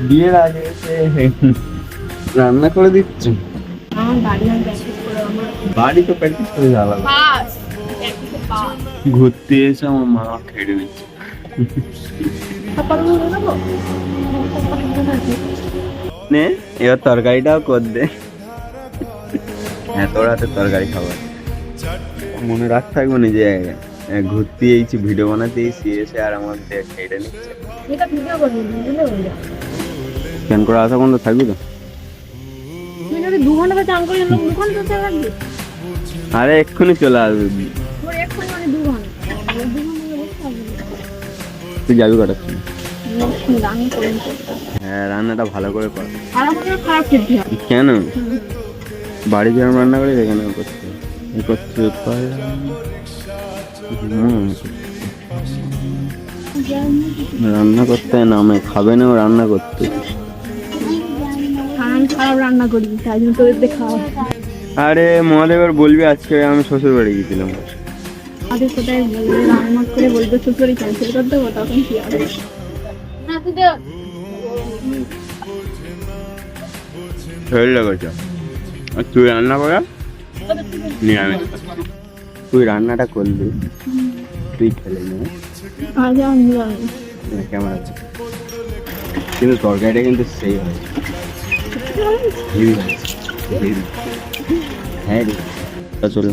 বিয়ের আগে এসে রান্না করে দিচ্ছি। বাড়ি তো প্র্যাকটিস করে যাওয়া ঘুরতে এসে আমার মা খেয়ে নিচ্ছে। নে এবার তরকারিটাও কর দে। হ্যাঁ তোর হাতে তরকারি খাবার মনে রাখ থাকবো না যে ঘুরতে এইছি ভিডিও বানাতে এসে এসে আর আমার খেয়ে নিচ্ছে। স্ক্যান করে আসা বন্ধ থাকবি তো? আরে এক্ষুনি চলে আসবি। তুই যাবি কটার সময়? হ্যাঁ রান্নাটা ভালো করে কর। কেন বাড়ি যেরকম রান্না করি এখানে করতে রান্না করতে নামে খাবে না রান্না করতে। খারাপ রান্না করি তাই জন্য তোদের খাওয়া। আরে মহাদেবের বলবি আজকে আমি শ্বশুর বাড়ি গিয়েছিলাম। আরে কোথায় বলবে রান্না করে বলবে শ্বশুরই ক্যান্সেল করে দেবো তখন কি হবে? তুই রান্না করা নিরামিষ তুই রান্নাটা করবি তুই খেলে নে। আজ আমি নিরামিষ। কেমন আছে কিন্তু তরকারিটা কিন্তু সেই হয়েছে। হ্যাঁ রে চলো।